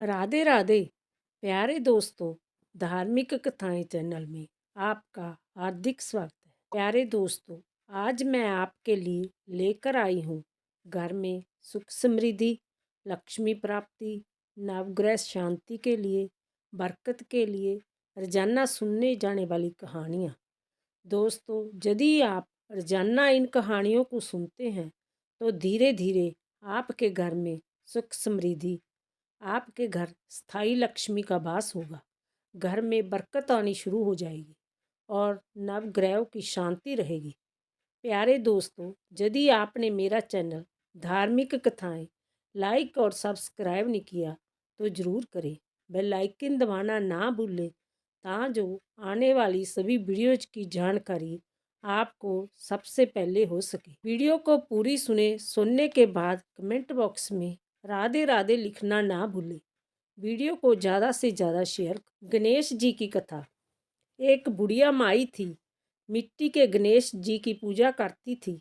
राधे राधे। प्यारे दोस्तों, धार्मिक कथाएं चैनल में आपका हार्दिक स्वागत है। प्यारे दोस्तों, आज मैं आपके लिए लेकर आई हूँ घर में सुख समृद्धि, लक्ष्मी प्राप्ति, नवग्रह शांति के लिए, बरकत के लिए रोजाना सुनने जाने वाली कहानियाँ। दोस्तों, यदि आप रोजाना इन कहानियों को सुनते हैं तो धीरे धीरे आपके घर में सुख समृद्धि, आपके घर स्थायी लक्ष्मी का वास होगा। घर में बरकत आनी शुरू हो जाएगी और नवग्रहों की शांति रहेगी। प्यारे दोस्तों, यदि आपने मेरा चैनल धार्मिक कथाएं लाइक और सब्सक्राइब नहीं किया तो ज़रूर करें। बेल आइकन दबाना ना भूलें जो आने वाली सभी वीडियोज की जानकारी आपको सबसे पहले हो सके। वीडियो को पूरी सुनने के बाद कमेंट बॉक्स में राधे राधे लिखना ना भूलें। वीडियो को ज़्यादा से ज़्यादा शेयर। गणेश जी की कथा। एक बुढ़िया माई थी। मिट्टी के गणेश जी की पूजा करती थी।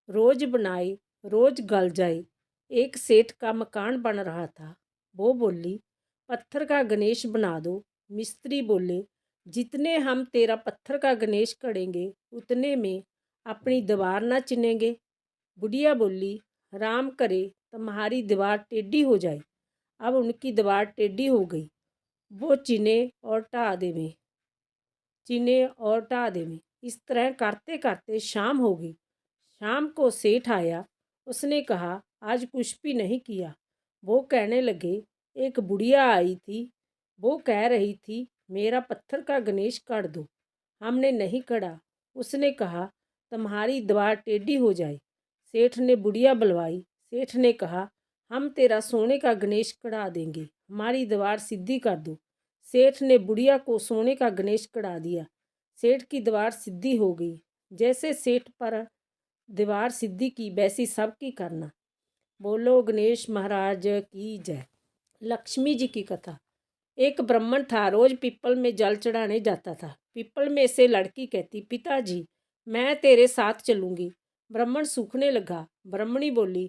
रोज बनाए, रोज गल जाए। एक सेठ का मकान बन रहा था। वो बोली, पत्थर का गणेश बना दो। मिस्त्री बोले, जितने हम तेरा पत्थर का गणेश गढ़ेंगे उतने में अपनी दीवार ना चिनेंगे। बुढ़िया बोली, राम करे तुम्हारी दीवार टेढ़ी हो जाए। अब उनकी दीवार टेढ़ी हो गई। वो चिने और ढा देवे। इस तरह करते करते शाम हो गई। शाम को सेठ आया। उसने कहा, आज कुछ भी नहीं किया। वो कहने लगे, एक बुढ़िया आई थी। वो कह रही थी, मेरा पत्थर का गणेश काट दो। हमने नहीं कढ़ा। उसने कहा, तुम्हारी दीवार टेढ़ी हो जाए। सेठ ने बुढ़िया बुलवाई। सेठ ने कहा, हम तेरा सोने का गणेश कढ़ा देंगे, हमारी दीवार सीधी कर दो। सेठ ने बुढ़िया को सोने का गणेश कढ़ा दिया। सेठ की दीवार सीधी हो गई। जैसे सेठ पर दीवार सिद्धि की वैसी सबकी करना। बोलो गणेश महाराज की जय। लक्ष्मी जी की कथा। एक ब्राह्मण था, रोज पीपल में जल चढ़ाने जाता था। पीपल में से लड़की कहती, पिताजी मैं तेरे साथ चलूंगी। ब्राह्मण सूखने लगा। ब्राह्मणी बोली,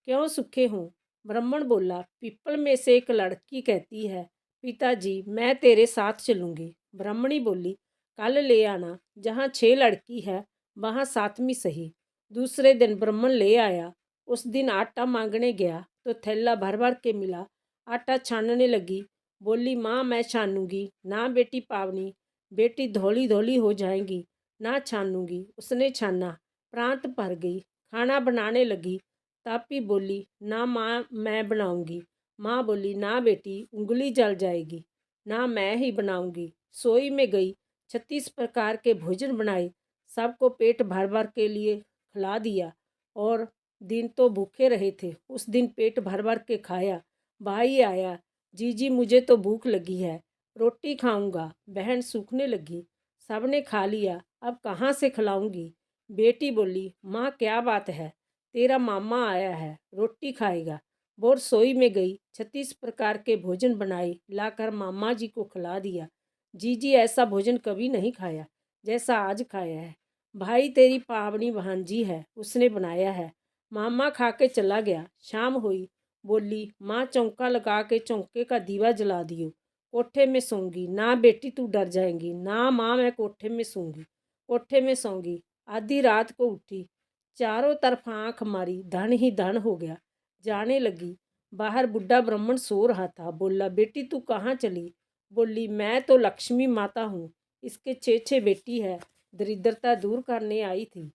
क्यों सूखे हो? ब्राह्मण बोला, पीपल में से एक लड़की कहती है, पिताजी मैं तेरे साथ चलूंगी। ब्राह्मणी बोली, कल ले आना, जहाँ 6 लड़की है वहाँ 7वीं सही। दूसरे दिन ब्राह्मण ले आया। उस दिन आटा मांगने गया तो थैला भर भर के मिला। आटा छानने लगी। बोली, माँ मैं छानूंगी ना बेटी पावनी, बेटी धौली धौली हो जाएंगी, ना छानूंगी। उसने छाना, प्रांत भर गई। खाना बनाने लगी। तापी बोली, ना माँ मैं बनाऊंगी। माँ बोली, ना बेटी उंगली जल जाएगी, ना मैं ही बनाऊंगी। सोई में गई। 36 प्रकार के भोजन बनाए। सबको पेट भर भर के लिए खिला दिया। और दिन तो भूखे रहे थे, उस दिन पेट भर भर के खाया। भाई आया, जीजी मुझे तो भूख लगी है, रोटी खाऊंगा। बहन सूखने लगी। सबने खा लिया, अब कहाँ से खिलाऊंगी? बेटी बोली, माँ क्या बात है, तेरा मामा आया है, रोटी खाएगा। वो रसोई में गई। 36 प्रकार के भोजन बनाए, लाकर मामा जी को खिला दिया। जीजी ऐसा भोजन कभी नहीं खाया जैसा आज खाया है। भाई तेरी पावनी भांजी है, उसने बनाया है। मामा खा के चला गया। शाम हुई। बोली, माँ चौंका लगा के चौंके का दीवा जला दियो, कोठे में सोऊंगी। ना बेटी तू डर जाएंगी। ना माँ मैं कोठे में सोऊंगी, कोठे में सोऊंगी। आधी रात को उठी, चारों तरफ आंख मारी, धन ही धन हो गया। जाने लगी। बाहर बुढ़ा ब्राह्मण सो रहा था। बोला, बेटी तू कहाँ चली? बोली, मैं तो लक्ष्मी माता हूँ, इसके 6 बेटी है, दरिद्रता दूर करने आई थी।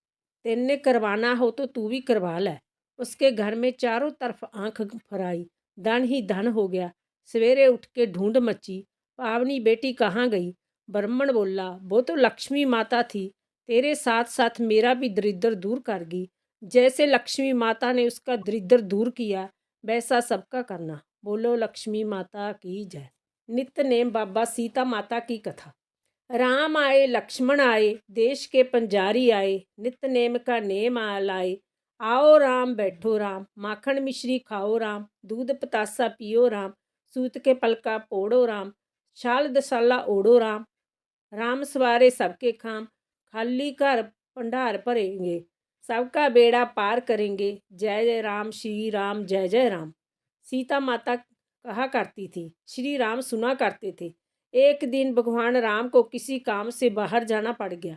तेने करवाना हो तो तू भी करवा ले। उसके घर में चारों तरफ आंख फराई, धन ही धन हो गया। सवेरे उठ के ढूंढ मची, पावनी बेटी कहाँ गई? ब्राह्मण बोला, वो तो लक्ष्मी माता थी, तेरे साथ साथ मेरा भी दरिद्र दूर कर गई। जैसे लक्ष्मी माता ने उसका दरिद्र दूर किया वैसा सबका करना। बोलो लक्ष्मी माता की जय। नित्य बाबा सीता माता की कथा। राम आए लक्ष्मण आए, देश के पंजारी आए, नित्य का नेम लाए। आओ राम बैठो राम, माखन मिश्री खाओ राम, दूध पतासा पियो राम, सूत के पलका पोड़ो राम, शाल दसाला ओढ़ो राम। राम सवारे सबके खाम, खाली घर भंडार भरेंगे, सबका बेड़ा पार करेंगे। जय जय राम, श्री राम, जय जय राम। सीता माता कहा करती थी। श्री राम सुना करते थे। एक दिन भगवान राम को किसी काम से बाहर जाना पड़ गया।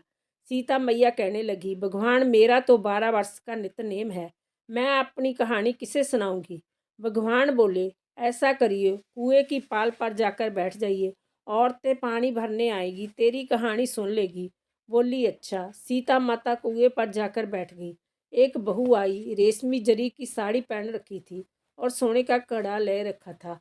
सीता मैया कहने लगी, भगवान मेरा तो 12 वर्ष का नित्यनेम है, मैं अपनी कहानी किसे सुनाऊंगी। भगवान बोले, ऐसा करिए, कुएं की पाल पर जाकर बैठ जाइए, औरतें पानी भरने आएगी, तेरी कहानी सुन लेगी। बोली, अच्छा। सीता माता कुएं पर जाकर बैठ गई। एक बहू आई, रेशमी जरी की साड़ी पहन रखी थी और सोने का कड़ा ले रखा था।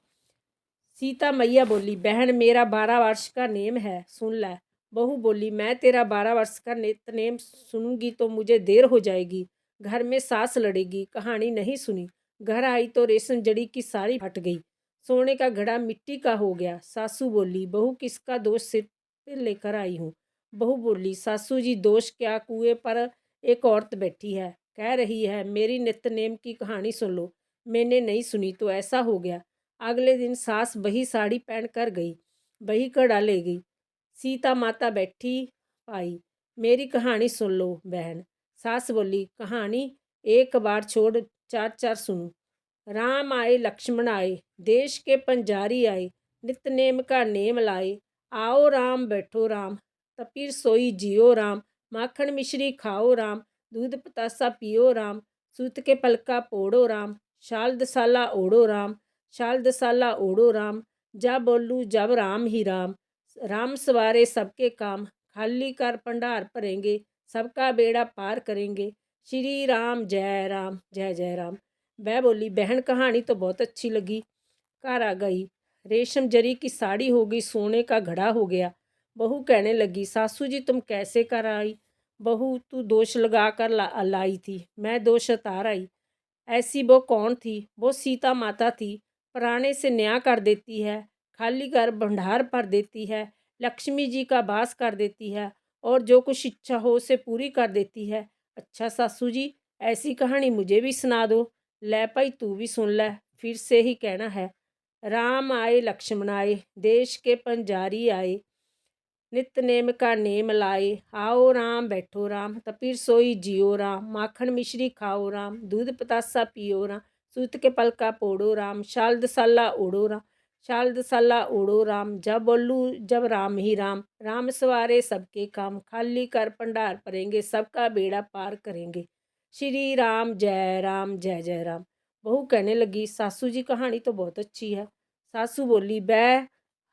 सीता मैया बोली, बहन मेरा 12 वर्ष का नेम है, सुन ले। बहू बोली, मैं तेरा 12 वर्ष का नित्यनेम सुनूंगी तो मुझे देर हो जाएगी, घर में सास लड़ेगी, कहानी नहीं सुनी। घर आई तो रेशम जड़ी की साड़ी फट गई, सोने का घड़ा मिट्टी का हो गया। सासू बोली, बहू किसका दोष सिर पे लेकर आई हूँ। बहू बोली, सासू जी दोष क्या, कुएं पर एक औरत बैठी है, कह रही है मेरी नित्यनेम की कहानी सुन लो। मैंने नहीं सुनी तो ऐसा हो गया। अगले दिन सास वही साड़ी पहन कर गई, वही कड़ा ले गई। सीता माता बैठी पाई, मेरी कहानी सुन लो बहन। सास बोली, कहानी एक बार छोड़ चार चार सुनो। राम आए लक्ष्मण आए, देश के पंजारी आए, नित्यनेम का नेम लाए। आओ राम बैठो राम, तपीर सोई जियो राम, माखन मिश्री खाओ राम, दूध पतासा पियो राम, सूत के पलका पोड़ो राम, शाल दसाला ओढ़ो राम, शाल दसाला ओढ़ो राम, जा बोलू जब राम ही राम। राम सवारे सबके काम, खाली कर भंडार भरेंगे, सबका बेड़ा पार करेंगे। श्री राम जय जय राम। वह बोली, बहन कहानी तो बहुत अच्छी लगी। घर आ गई, रेशम जरी की साड़ी हो गई, सोने का घड़ा हो गया। बहू कहने लगी, सासू जी तुम कैसे कर आई। बहू, तू दोष लगा कर लाई थी, मैं दोष उतार आई। ऐसी वो कौन थी। वो सीता माता थी, पुराने से नया कर देती है, खाली घर भंडार भर देती है, लक्ष्मी जी का वास कर देती है और जो कुछ इच्छा हो उसे पूरी कर देती है। अच्छा सासू जी, ऐसी कहानी मुझे भी सुना दो। ले भाई तू भी सुन ले। फिर से ही कहना है, राम आए लक्ष्मण आए, देश के पंजारी आए, नित्यनेम का नेम लाए। आओ राम बैठो राम, तपीर सोई जियो राम, माखन मिश्री खाओ राम, दूध पतासा पियो राम, सूत के पलका पोड़ो राम, शाल दसाला ओढ़ो राम, शाल दसाला ओढ़ो राम, जब बोलू जब राम ही राम। राम सवारे सबके काम, खाली कर भंडार भरेंगे, सबका बेड़ा पार करेंगे। श्री राम जय जय राम। बहू कहने लगी, सासू जी कहानी तो बहुत अच्छी है। सासू बोली, वह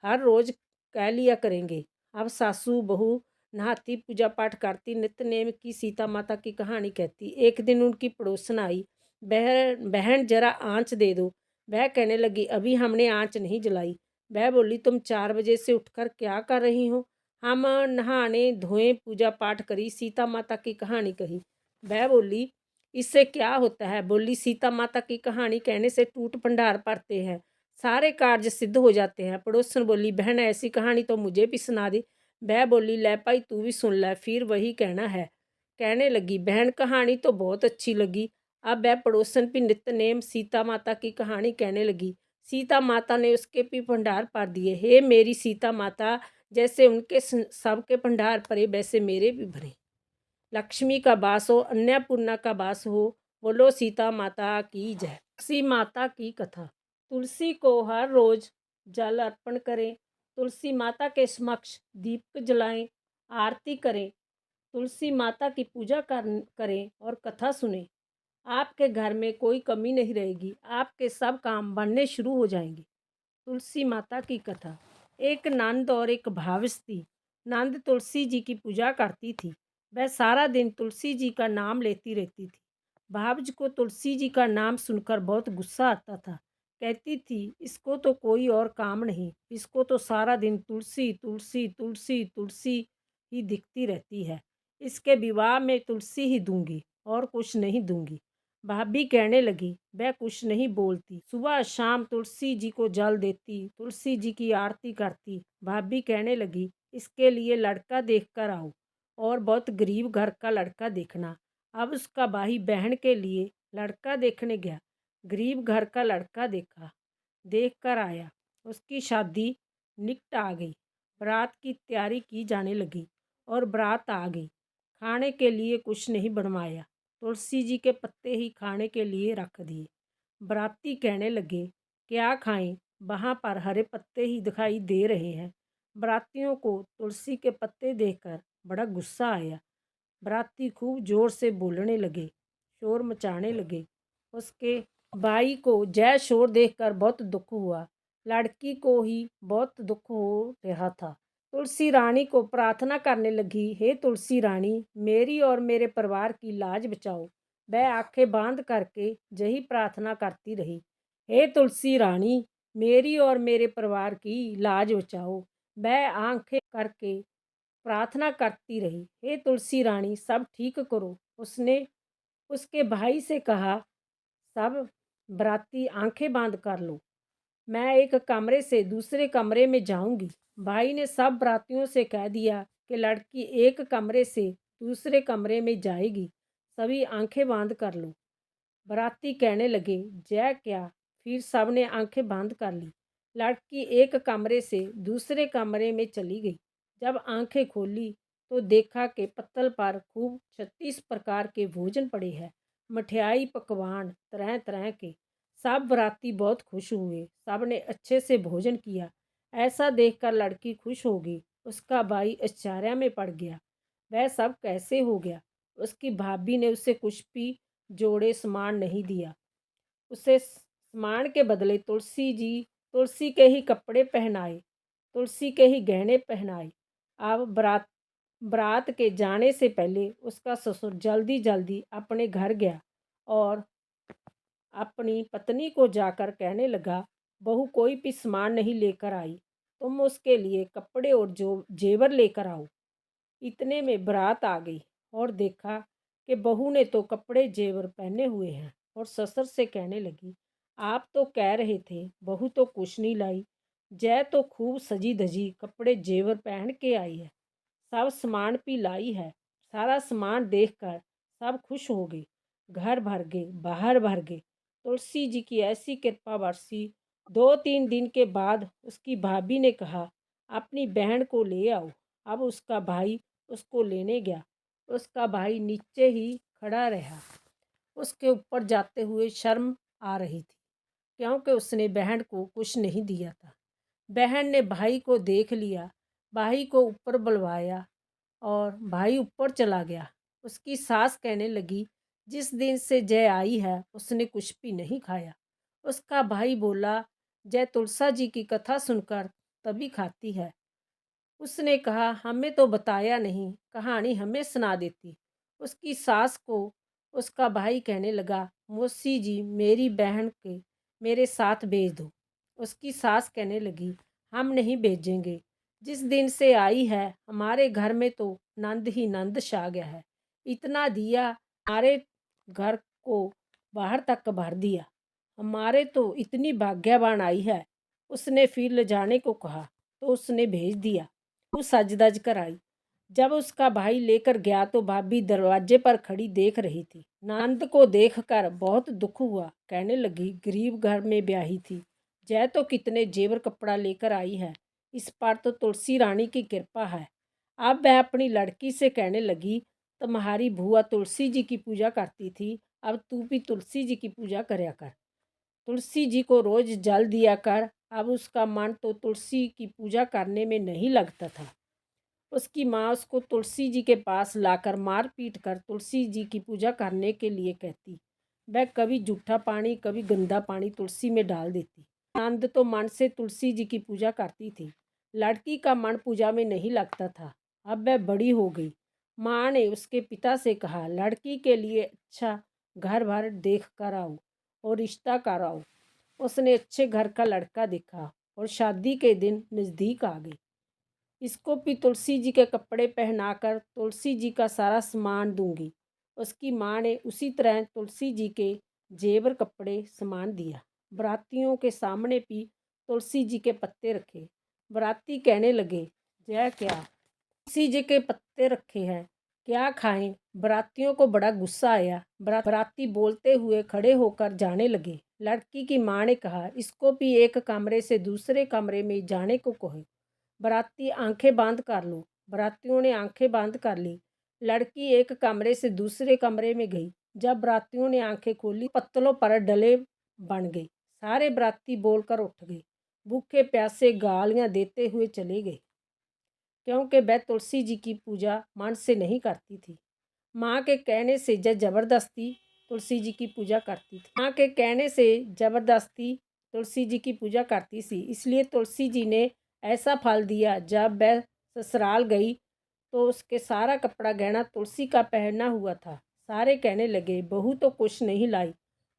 हर रोज कह लिया करेंगे। अब सासू बहू नहाती, पूजा पाठ करती, नित्यनेम की सीता माता की कहानी कहती। एक दिन उनकी पड़ोसन आई, बहन बहन जरा आँच दे दो। वह कहने लगी, अभी हमने आँच नहीं जलाई। वह बोली, तुम 4 बजे से उठकर क्या कर रही हो। हम नहाने धोए, पूजा पाठ करी, सीता माता की कहानी कही। वह बोली, इससे क्या होता है। बोली, सीता माता की कहानी कहने से टूट भंडार पड़ते हैं, सारे कार्य सिद्ध हो जाते हैं। पड़ोसन बोली, बहन ऐसी कहानी तो मुझे भी सुना दे। वह बोली, ले भाई तू भी सुन ले। फिर वही कहना है। कहने लगी, बहन कहानी तो बहुत अच्छी लगी। अब वह पड़ोसन भी नित्यनेम सीता माता की कहानी कहने लगी। सीता माता ने उसके भी भंडार भर दिए। हे मेरी सीता माता, जैसे उनके सबके भंडार भरे वैसे मेरे भी भरे। लक्ष्मी का वास हो, अन्नपूर्णा का वास हो। बोलो सीता माता की जय। तुलसी माता की कथा। तुलसी को हर रोज जल अर्पण करें, तुलसी माता के समक्ष दीप जलाएं, आरती करें, तुलसी माता की पूजा करें और कथा सुनें। आपके घर में कोई कमी नहीं रहेगी, आपके सब काम बनने शुरू हो जाएंगे। तुलसी माता की कथा। एक नंद और एक भावस थी। नंद तुलसी जी की पूजा करती थी। वह सारा दिन तुलसी जी का नाम लेती रहती थी। भावज को तुलसी जी का नाम सुनकर बहुत गुस्सा आता था। कहती थी, इसको तो कोई और काम नहीं, इसको तो सारा दिन तुलसी तुलसी तुलसी तुलसी ही दिखती रहती है। इसके विवाह में तुलसी ही दूंगी और कुछ नहीं दूंगी। भाभी कहने लगी, वह कुछ नहीं बोलती, सुबह शाम तुलसी जी को जल देती, तुलसी जी की आरती करती। भाभी कहने लगी, इसके लिए लड़का देख कर आओ और बहुत गरीब घर का लड़का देखना। अब उसका भाई बहन के लिए लड़का देखने गया। गरीब घर का लड़का देखा, देख कर आया। उसकी शादी निकट आ गई। बारात की तैयारी की जाने लगी और बारात आ गई। खाने के लिए कुछ नहीं बनवाया, तुलसी जी के पत्ते ही खाने के लिए रख दिए। बाराती कहने लगे, क्या खाएं। वहाँ पर हरे पत्ते ही दिखाई दे रहे हैं। बारातियों को तुलसी के पत्ते देखकर बड़ा गुस्सा आया। बाराती खूब जोर से बोलने लगे, शोर मचाने लगे। उसके भाई को जय शोर देखकर बहुत दुख हुआ। लड़की को ही बहुत दुख हो रहा था। तुलसी रानी को प्रार्थना करने लगी, हे तुलसी रानी, मेरी और मेरे परिवार की लाज बचाओ। वह आंखें बांध करके यही प्रार्थना करती रही, हे तुलसी रानी, मेरी और मेरे परिवार की लाज बचाओ। वह आंखें करके प्रार्थना करती रही, हे तुलसी रानी, सब ठीक करो। उसने उसके भाई से कहा, सब बराती आंखें बांध कर लो, मैं एक कमरे से दूसरे कमरे में जाऊंगी। भाई ने सब बरातियों से कह दिया कि लड़की एक कमरे से दूसरे कमरे में जाएगी, सभी आंखें बांध कर लो। बाराती कहने लगे, जय क्या। फिर सब ने आंखें बंद कर ली। लड़की एक कमरे से दूसरे कमरे में चली गई। जब आंखें खोली तो देखा कि पत्तल पर खूब 36 प्रकार के भोजन पड़े हैं, मठियाई पकवान तरह तरह के। सब बाराती बहुत खुश हुए, सब ने अच्छे से भोजन किया। ऐसा देखकर लड़की खुश हो गई। उसका भाई आश्चर्य में पड़ गया, वह सब कैसे हो गया। उसकी भाभी ने उसे कुछ भी जोड़े सामान नहीं दिया। उसे सामान के बदले तुलसी के ही कपड़े पहनाए, तुलसी के ही गहने पहनाए। अब बारात बारात के जाने से पहले उसका ससुर जल्दी जल्दी अपने घर गया और अपनी पत्नी को जाकर कहने लगा, बहू कोई भी सामान नहीं लेकर आई, तुम उसके लिए कपड़े और जो जेवर लेकर आओ। इतने में बारात आ गई और देखा कि बहू ने तो कपड़े जेवर पहने हुए हैं और ससुर से कहने लगी, आप तो कह रहे थे बहू तो कुछ नहीं लाई, जय तो खूब सजी धजी कपड़े जेवर पहन के आई है, सब सामान भी लाई है। सारा सामान देखकर सब खुश हो गए, घर भर गए, बाहर भर गए। तुलसी जी की ऐसी कृपा बरसी। 2-3 दिन के बाद उसकी भाभी ने कहा, अपनी बहन को ले आओ। अब उसका भाई उसको लेने गया। उसका भाई नीचे ही खड़ा रहा। उसके ऊपर जाते हुए शर्म आ रही थी, क्योंकि उसने बहन को कुछ नहीं दिया था। बहन ने भाई को देख लिया, भाई को ऊपर बुलवाया और भाई ऊपर चला गया। उसकी सास कहने लगी, जिस दिन से जय आई है उसने कुछ भी नहीं खाया। उसका भाई बोला, जय तुलसा जी की कथा सुनकर तभी खाती है। उसने कहा, हमें तो बताया नहीं, कहानी हमें सुना देती। उसकी सास को उसका भाई कहने लगा, मौसी जी मेरी बहन के मेरे साथ भेज दो। उसकी सास कहने लगी, हम नहीं भेजेंगे, जिस दिन से आई है हमारे घर में तो नंद ही नंद छा गया है। इतना दिया, हमारे घर को बाहर तक भर दिया, हमारे तो इतनी भाग्यवान आई है। उसने फिर ले जाने को कहा तो उसने भेज दिया। वो सज धज कर आई। जब उसका भाई लेकर गया तो भाभी दरवाजे पर खड़ी देख रही थी। नंद को देखकर बहुत दुख हुआ, कहने लगी, गरीब घर में ब्याही थी, जय तो कितने जेवर कपड़ा लेकर आई है, इस पर तो तुलसी रानी की कृपा है। अब वह अपनी लड़की से कहने लगी, तुम्हारी भूआ तुलसी जी की पूजा करती थी, अब तू भी तुलसी जी की पूजा करया कर, तुलसी जी को रोज जल दिया कर। अब उसका मन तो तुलसी की पूजा करने में नहीं लगता था। उसकी माँ उसको तुलसी जी के पास लाकर मार पीट कर तुलसी जी की पूजा करने के लिए कहती। वह कभी जूठा पानी कभी गंदा पानी तुलसी में डाल देती। नंद तो मन से तुलसी जी की पूजा करती थी। लड़की का मन पूजा में नहीं लगता था। अब वह बड़ी हो गई। माँ ने उसके पिता से कहा, लड़की के लिए अच्छा घर भर देख कर आओ और रिश्ता कराओ। उसने अच्छे घर का लड़का देखा और शादी के दिन नज़दीक आ गई। इसको भी तुलसी जी के कपड़े पहनाकर तुलसी जी का सारा सामान दूंगी। उसकी माँ ने उसी तरह तुलसी जी के जेवर कपड़े सामान दिया। बरातियों के सामने भी तुलसी जी के पत्ते रखे। बराती कहने लगे, जय क्या, तुलसी जी के पत्ते रखे हैं, क्या खाएं। बरातियों को बड़ा गुस्सा आया। बराती बोलते हुए खड़े होकर जाने लगे। लड़की की माँ ने कहा, इसको भी एक कमरे से दूसरे कमरे में जाने को कहो। बराती आंखें बंद कर लो। बरातियों ने आंखें बंद कर ली। लड़की एक कमरे से दूसरे कमरे में गई। जब बरातियों ने आंखें खोली, पत्तलों पर डले बन गए। सारे बराती बोलकर उठ गए। भूखे प्यासे गालियाँ देते हुए चले गए, क्योंकि वह तुलसी जी की पूजा मन से नहीं करती थी। माँ के कहने से ज़बरदस्ती तुलसी जी की पूजा करती थी। माँ के कहने से ज़बरदस्ती तुलसी जी की पूजा करती थी, इसलिए तुलसी जी ने ऐसा फल दिया। जब वह ससुराल गई तो उसके सारा कपड़ा गहना तुलसी का पहना हुआ था। सारे कहने लगे, बहू तो कुछ नहीं लाई,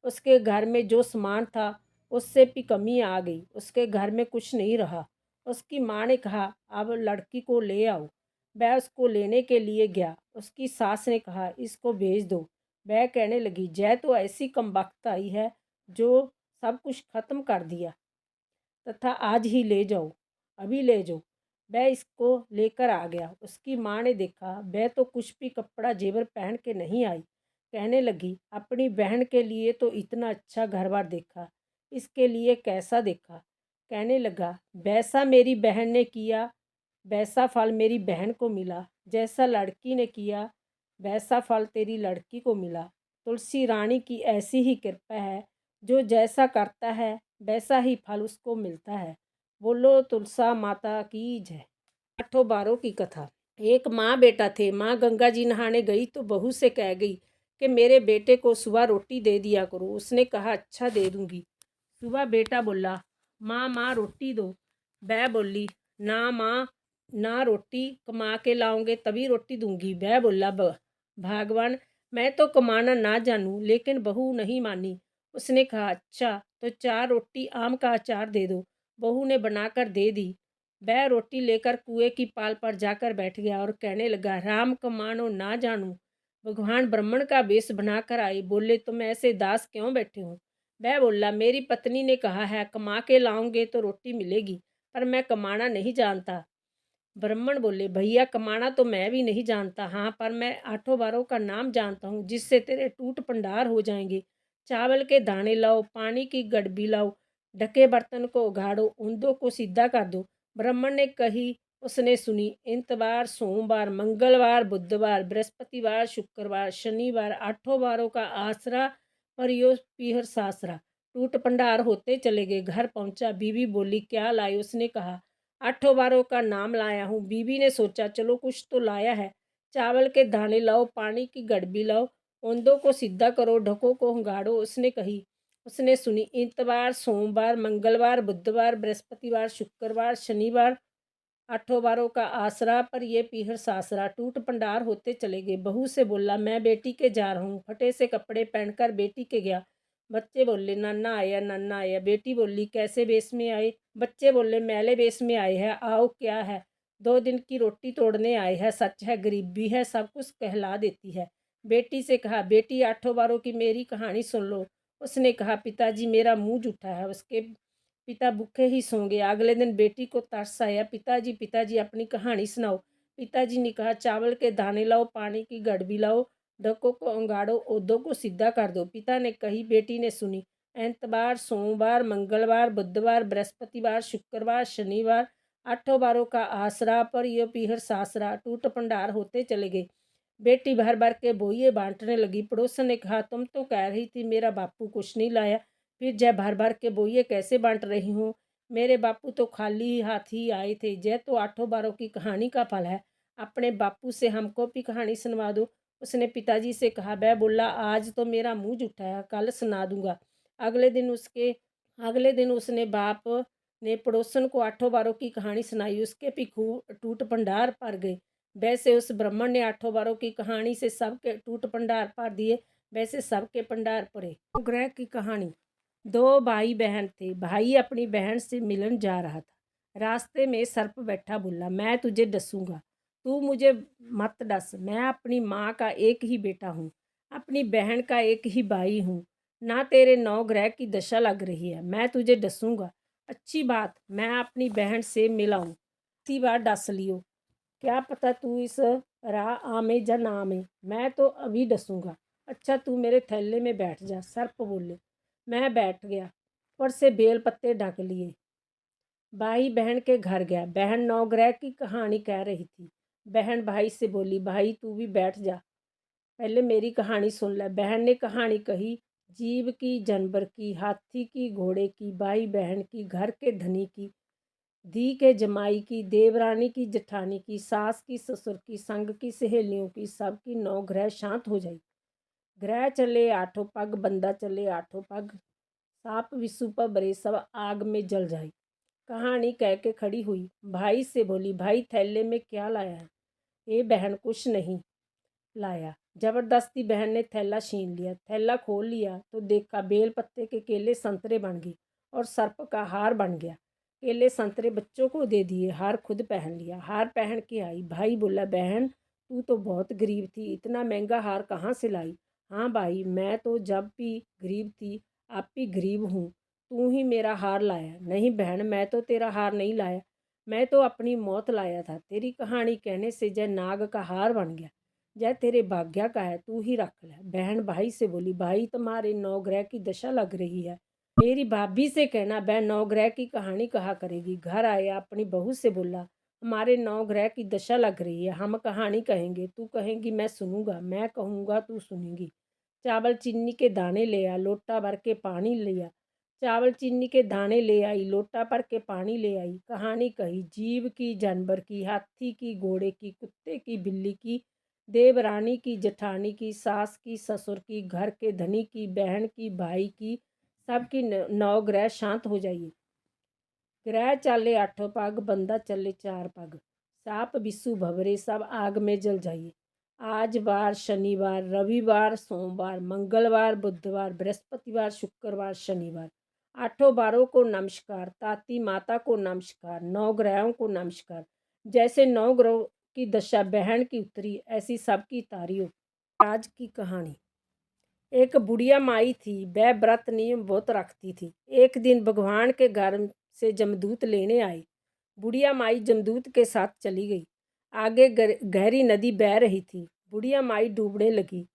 उसके घर में जो सामान था उससे भी कमी आ गई, उसके घर में कुछ नहीं रहा। उसकी माँ ने कहा, अब लड़की को ले आओ। वह उसको लेने के लिए गया। उसकी सास ने कहा, इसको भेज दो। वह कहने लगी, जय तो ऐसी कमबख्त आई है जो सब कुछ खत्म कर दिया, तथा आज ही ले जाओ, अभी ले जाओ। वह इसको लेकर आ गया। उसकी माँ ने देखा वह तो कुछ भी कपड़ा जेवर पहन के नहीं आई। कहने लगी, अपनी बहन के लिए तो इतना अच्छा घर बार देखा, इसके लिए कैसा देखा। कहने लगा, वैसा मेरी बहन ने किया वैसा फल मेरी बहन को मिला, जैसा लड़की ने किया वैसा फल तेरी लड़की को मिला। तुलसी रानी की ऐसी ही कृपा है, जो जैसा करता है वैसा ही फल उसको मिलता है। बोलो तुलसा माता की जय। आठों बारों की कथा। एक माँ बेटा थे। माँ गंगा जी नहाने गई तो बहू से कह गई कि मेरे बेटे को सुबह रोटी दे दिया करो। उसने कहा, अच्छा दे दूंगी। सुबह बेटा बोला, माँ माँ रोटी दो। वह बोली, ना माँ, ना रोटी कमा के लाओगे तभी रोटी दूंगी। वह बोला, भगवान, मैं तो कमाना ना जानूं, लेकिन बहू नहीं मानी। उसने कहा, अच्छा तो 4 रोटी आम का अचार दे दो। बहू ने बनाकर दे दी। वह रोटी लेकर कुएं की पाल पर जाकर बैठ गया और कहने लगा, राम कमानो ना जानूं, भगवान ब्राह्मण का वेश बनाकर आए, बोले तुम ऐसे दास क्यों बैठे हो। वह बोला, मेरी पत्नी ने कहा है कमा के लाओगे तो रोटी मिलेगी, पर मैं कमाना नहीं जानता। ब्राह्मण बोले, भैया कमाना तो मैं भी नहीं जानता, हाँ पर मैं आठों बारों का नाम जानता हूँ, जिससे तेरे टूट भंडार हो जाएंगे। चावल के दाने लाओ, पानी की गड़बी लाओ, ढके बर्तन को उघाड़ो, ऊंधों को सीधा कर दो। ब्राह्मण ने कही, उसने सुनी। इतवार, सोमवार, मंगलवार, बुधवार, बृहस्पतिवार, शुक्रवार, शनिवार, आठों बारों का आसरा पर यो पीहर सासरा। टूट भंडार होते चले गए। घर पहुंचा, बीवी बोली, क्या लाए। उसने कहा, आठों बारों का नाम लाया हूँ। बीवी ने सोचा, चलो कुछ तो लाया है। चावल के दाने लाओ, पानी की गड़बी लाओ, ओंदों को सीधा करो, ढकों को हंगाड़ो। उसने सुनी। इतवार, सोमवार, मंगलवार, बुधवार, बृहस्पतिवार, शुक्रवार, शनिवार, आठों बारों का आसरा पर ये पीहर सासरा। टूट भंडार होते चले गए। बहू से बोला, मैं बेटी के जा रहा हूँ। फटे से कपड़े पहनकर बेटी के गया। बच्चे बोले, नाना आया, नाना आया। बेटी बोली, कैसे वेश में आए। बच्चे बोले, मैले वेश में आए हैं। आओ, क्या है। 2 दिन की रोटी तोड़ने आए हैं। सच है, गरीबी है, सब कुछ कहला देती है। बेटी से कहा, बेटी आठों बारों की मेरी कहानी सुन लो। उसने कहा, पिताजी मेरा मुंह जूठा है। उसके पिता भूखे ही सो गए। अगले दिन बेटी को तरस आया, पिताजी पिताजी अपनी कहानी सुनाओ। पिताजी ने कहा, चावल के दाने लाओ, पानी की गड़बी लाओ, डकों को अंगाड़ो, ओदों को सीधा कर दो। पिता ने कही, बेटी ने सुनी। एतवार, सोमवार, मंगलवार, बुधवार, बृहस्पतिवार, शुक्रवार, शनिवार, आठों बारों का आसरा पर यो पीहर सासरा। टूट भंडार होते चले गए। बेटी भर भर के बोइये बांटने लगी। पड़ोसन ने कहा, तुम तो कह रही थी मेरा बापू कुछ नहीं लाया, फिर जय भर भर के बोइये कैसे बांट रही हूँ। मेरे बापू तो खाली हाथ ही आए थे। जय तो आठों बारों की कहानी का फल है। अपने बापू से हमको भी कहानी सुनवा दो। उसने पिताजी से कहा। वह बोला, आज तो मेरा मुंह जूठा है, कल सुना दूंगा। अगले दिन उसने बाप ने पड़ोसन को आठों बारों की कहानी सुनाई। उसके भी खूब टूट भंडार भर गए। वैसे उस ब्राह्मण ने आठों बारों की कहानी से सबके टूट भंडार भर दिए। वैसे सबके भंडार पड़े। ग्रह की कहानी। 2 भाई बहन थे। भाई अपनी बहन से मिलन जा रहा था। रास्ते में सर्प बैठा, बोला, मैं तुझे डसूंगा, तू मुझे मत डस। मैं अपनी माँ का एक ही बेटा हूँ, अपनी बहन का एक ही भाई हूँ। ना तेरे 9 ग्रह की दशा लग रही है, मैं तुझे डसूंगा। अच्छी बात, मैं अपनी बहन से मिलाऊँ। इसी बार डस लियो, क्या पता तू इस राह आमे या ना आमे, मैं तो अभी डसूंगा। अच्छा तू मेरे थैले में बैठ जा। सर्प बोले। मैं बैठ गया। ऊपर से बेल पत्ते ढक लिए। भाई बहन के घर गया। बहन 9 ग्रह की कहानी कह रही थी। बहन भाई से बोली, भाई तू भी बैठ जा, पहले मेरी कहानी सुन ले। बहन ने कहानी कही। जीव की, जानवर की, हाथी की, घोड़े की, भाई बहन की, घर के धनी की, धी के जमाई की, देवरानी की, जठानी की, सास की, ससुर की, संग की, सहेलियों की, सबकी 9 ग्रह शांत हो जाई। ग्रह चले आठों पग, बंदा चले आठों पग, साप विसु भरे सब आग में जल जाए। कहानी कह के खड़ी हुई, भाई से बोली, भाई थैले में क्या लाया है? ये बहन कुछ नहीं लाया। जबरदस्ती बहन ने थैला छीन लिया। थैला खोल लिया तो देखा बेल पत्ते के केले संतरे बन गए और सर्प का हार बन गया। केले संतरे बच्चों को दे दिए, हार खुद पहन लिया। हार पहन के आई। भाई बोला, बहन तू तो बहुत गरीब थी, इतना महंगा हार कहाँ से लाई? हाँ भाई, मैं तो जब भी गरीब थी आप भी गरीब हूँ, तू ही मेरा हार लाया। नहीं बहन, मैं तो तेरा हार नहीं लाया, मैं तो अपनी मौत लाया था। तेरी कहानी कहने से जय नाग का हार बन गया। जय तेरे भाग्य का है, तू ही रख ले। बहन भाई से बोली, भाई तुम्हारे 9 ग्रह की दशा लग रही है, मेरी भाभी से कहना वह 9 ग्रह की कहानी कहा करेगी। घर आया, अपनी बहू से बोला, हमारे 9 ग्रह की दशा लग रही है, हम कहानी कहेंगे, तू कहेंगी मैं सुनूंगा, मैं कहूँगा तू सुनेगी। चावल चीनी के दाने ले आ, लोटा भर के पानी लिया। चावल चीनी के दाने ले आई, लोटा भर के पानी ले आई। कहानी कही, जीव की, जानवर की, हाथी की, घोड़े की, कुत्ते की, बिल्ली की, देवरानी की, जठानी की, सास की, ससुर की, घर के धनी की, बहन की, भाई की, सबकी 9 ग्रह शांत हो जाइए। ग्रह चाले आठों पग, बंदा चले 4 पग, साप बिस्सू भवरे सब आग में जल जाइए। आज बार शनिवार, रविवार, सोमवार, मंगलवार, बुधवार, बृहस्पतिवार, शुक्रवार, शनिवार, आठों बारों को नमस्कार, ताती माता को नमस्कार, 9 ग्रहों को नमस्कार। जैसे 9 ग्रहों की दशा बहन की उतरी, ऐसी सबकी तारी हो। आज की कहानी। एक बुढ़िया माई थी, वह व्रत नियम बहुत रखती थी। एक दिन भगवान के घर से जमदूत लेने आए। बुढ़िया माई जमदूत के साथ चली गई। आगे गहरी नदी बह रही थी। बुढ़िया माई डूबने लगी।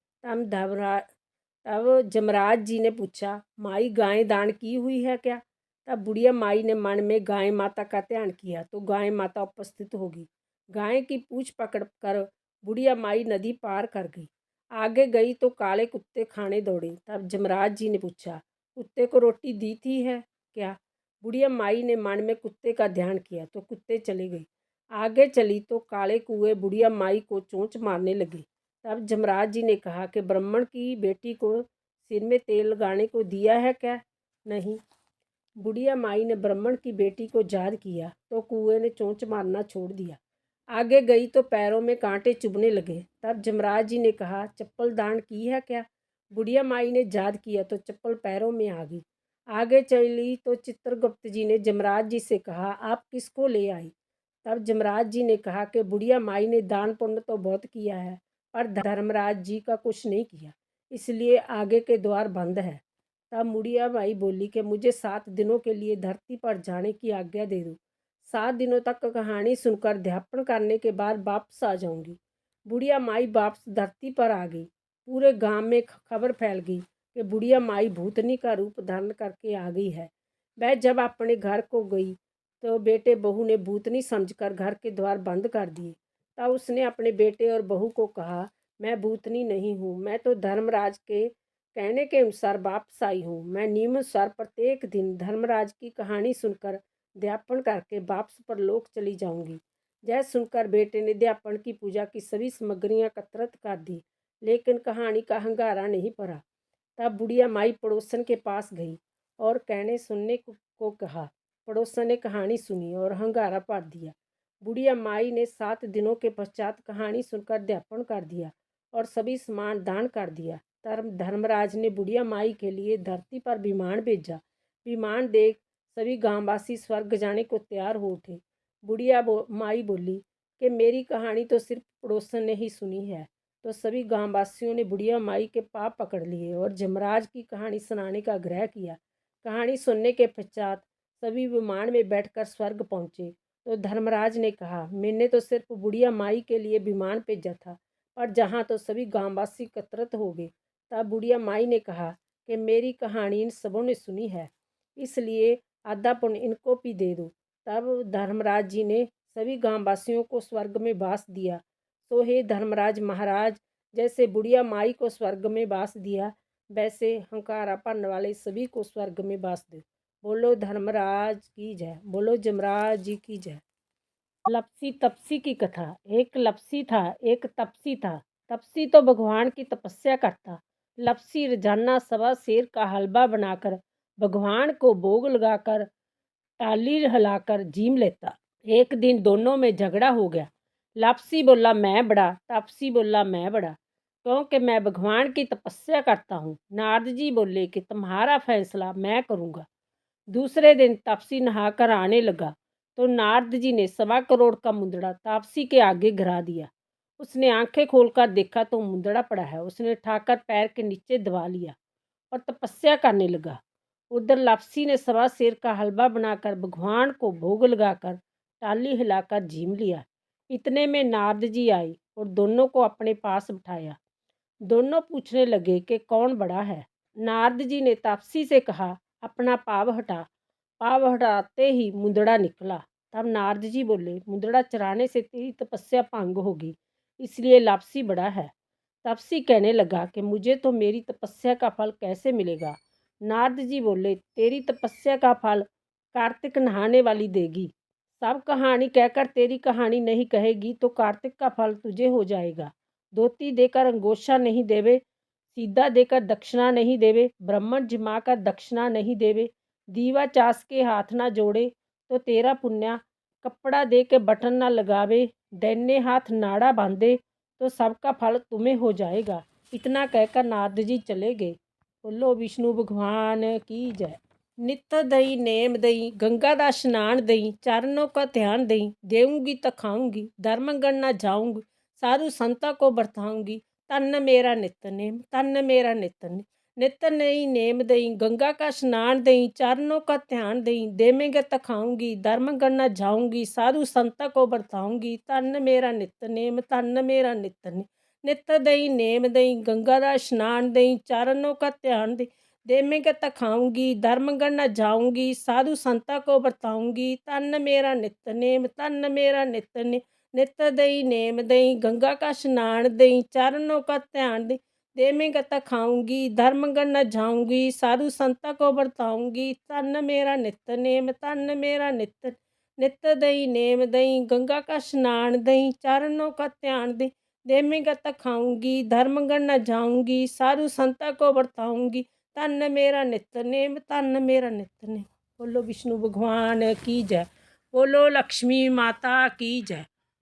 तब जमराज जी ने पूछा, माई गाय दान की हुई है क्या? तब बुढ़िया माई ने मन में गाय माता का ध्यान किया तो गाय माता उपस्थित होगी। गाय की पूंछ पकड़ कर बुढ़िया माई नदी पार कर गई। आगे गई तो काले कुत्ते खाने दौड़े। तब जमराज जी ने पूछा, कुत्ते को रोटी दी थी है क्या? बुढ़िया माई ने मन में कुत्ते का ध्यान किया तो कुत्ते चले गए। आगे चली तो काले कुएं बुढ़िया माई को चोंच मारने लगे। तब जमराज जी ने कहा कि ब्राह्मण की बेटी को सिर में तेल लगाने को दिया है क्या? नहीं। बुढ़िया माई ने ब्राह्मण की बेटी को याद किया तो कुएं ने चोंच मारना छोड़ दिया। आगे गई तो पैरों में कांटे चुभने लगे। तब जमराज जी ने कहा, चप्पल दान की है क्या? बुढ़िया माई ने याद किया तो चप्पल पैरों में आ गई। आगे चली तो चित्रगुप्त जी ने जमराज जी से कहा, आप किसको ले आई? तब जमराज जी ने कहा कि बुढ़िया माई ने दान पुण्य तो बहुत किया है पर धर्मराज जी का कुछ नहीं किया, इसलिए आगे के द्वार बंद है। तब बुढ़िया माई बोली कि मुझे 7 दिनों के लिए धरती पर जाने की आज्ञा दे दो। 7 दिनों तक कहानी सुनकर ध्यापन करने के बाद वापस आ जाऊंगी। बुढ़िया माई वापस धरती पर आ गई। पूरे गांव में खबर फैल गई कि बुढ़िया माई भूतनी का रूप धारण करके आ गई है। वह जब अपने घर को गई तो बेटे बहू ने भूतनी समझकर घर के द्वार बंद कर दिए। तब उसने अपने बेटे और बहू को कहा, मैं भूतनी नहीं हूँ, मैं तो धर्मराज के कहने के अनुसार वापस आई हूँ। मैं नियमानुसार प्रत्येक दिन धर्मराज की कहानी सुनकर ध्यापन करके वापस परलोक चली जाऊंगी। यह सुनकर बेटे ने ध्यापन की पूजा की सभी सामग्रियां एकत्रित कर दी, लेकिन कहानी का हंगारा नहीं पड़ा। तब बुढ़िया माई पड़ोसन के पास गई और कहने सुनने को कहा। पड़ोसन ने कहानी सुनी और हंगारा पड़ दिया। बुढ़िया माई ने 7 दिनों के पश्चात कहानी सुनकर ध्यापन कर दिया और सभी सामान दान कर दिया। धर्मराज ने बुढ़िया माई के लिए धरती पर विमान भेजा। विमान देख सभी गांववासी स्वर्ग जाने को तैयार हो उठे। बुढ़िया माई बोली कि मेरी कहानी तो सिर्फ पड़ोसन ने ही सुनी है। तो सभी गांववासियों ने बुढ़िया माई के पाँव पकड़ लिए और जमराज की कहानी सुनाने का आग्रह किया। कहानी सुनने के पश्चात सभी विमान में बैठकर स्वर्ग पहुंचे। तो धर्मराज ने कहा, मैंने तो सिर्फ बुढ़िया माई के लिए विमान भेजा था, पर जहाँ तो सभी गांववासी एकत्रित हो गए। तब बुढ़िया माई ने कहा कि मेरी कहानी इन सबों ने सुनी है, इसलिए आधा पुण्य इनको भी दे दो। तब धर्मराज जी ने सभी गांववासियों को स्वर्ग में वास दिया। तो हे धर्मराज महाराज, जैसे बुढ़िया माई को स्वर्ग में वास दिया, वैसे हंकारा भरने वाले सभी को स्वर्ग में वास दे। बोलो धर्मराज की जय, बोलो जमराज जी की जय। लपसी तपसी की कथा। एक लपसी था, एक तपसी था। तपसी तो भगवान की तपस्या करता। लपसी रोजाना सवा सेर का हलवा बनाकर भगवान को भोग लगाकर टाली हिलाकर जीम लेता। एक दिन दोनों में झगड़ा हो गया। लापसी बोला मैं बड़ा, तापसी बोला मैं बड़ा, क्योंकि मैं भगवान की तपस्या करता हूँ। नारद जी बोले कि तुम्हारा फैसला मैं करूँगा। दूसरे दिन तापसी नहाकर आने लगा तो नारद जी ने 1.25 करोड़ का मुंदड़ा तापसी के आगे गिरा दिया। उसने आंखें खोलकर देखा तो मुंदड़ा पड़ा है। उसने उठाकर पैर के नीचे दबा लिया और तपस्या करने लगा। उधर लापसी ने 1.25 सेर का हलवा बनाकर भगवान को भोग लगाकर टाली हिलाकर झीम लिया। इतने में नारद जी आए और दोनों को अपने पास बिठाया। दोनों पूछने लगे कि कौन बड़ा है। नारद जी ने तापसी से कहा, अपना पाव हटा। पाव हटाते ही मुंदड़ा निकला। तब नारद जी बोले, मुंदड़ा चराने से तेरी तपस्या भंग होगी, इसलिए लापसी बड़ा है। तापसी कहने लगा कि मुझे तो मेरी तपस्या का फल कैसे मिलेगा। नारद जी बोले, तेरी तपस्या का फल कार्तिक नहाने वाली देगी। सब कहानी कहकर तेरी कहानी नहीं कहेगी तो कार्तिक का फल तुझे हो जाएगा। धोती देकर अंगोछा नहीं देवे, सीधा देकर दक्षिणा नहीं देवे, ब्राह्मण जिमा कर दक्षिणा नहीं देवे, दीवा चास के हाथ ना जोड़े तो तेरा पुण्य, कपड़ा दे के बटन ना लगावे, दैने हाथ नाड़ा बांधे तो सबका फल तुम्हें हो जाएगा। इतना कहकर नारद जी चले गए। बोलो विष्णु भगवान की जय। नित दई नेम दई, गंगा दा स्नान दई, चरणों का ध्यान दई, देऊंगी तो खाऊंगी, धर्म गणना जाऊंगी, साधु संता को बरताऊंगी, तन मेरा नित्यनेम, तन मेरा नित्यनेम। नित नई नेम दई, गंगा का स्नान दई, चरणों का ध्यान दई, देवेंगे तो खाऊंगी, धर्म गणना जाऊंगी, साधु संता को बरताऊंगी, तन मेरा नित्यनेम, तन मेरा नित्यनेम। नित दई नेम दई, गंगा दा स्नान दई, चरणों का ध्यान दई, देवेंगे तो खाऊंगी, धर्म गणना जाऊंगी, साधु संता को बरताऊंगी, तन मेरा नित्यनेम, तन मेरा नित्यनेम। नित दई नेम दई, गंगा का स्नान दई, चरणों का ध्यान दई, देवेंगे तो खाऊंगी, धर्म गणना जाऊंगी, साधु संता को बरताऊंगी, तन मेरा नित्यनेम, तन मेरा नित्य। नित दई नेम दई, गंगा का स्नान दई, चरणों का ध्यान दई, देवेंगे तो खाऊंगी, धर्म गणना जाऊंगी, साधु संता को बरताऊंगी, तन मेरा नित्यनेम, तन मेरा नित्यनेम। बोलो विष्णु भगवान की जय, बोलो लक्ष्मी माता की जय।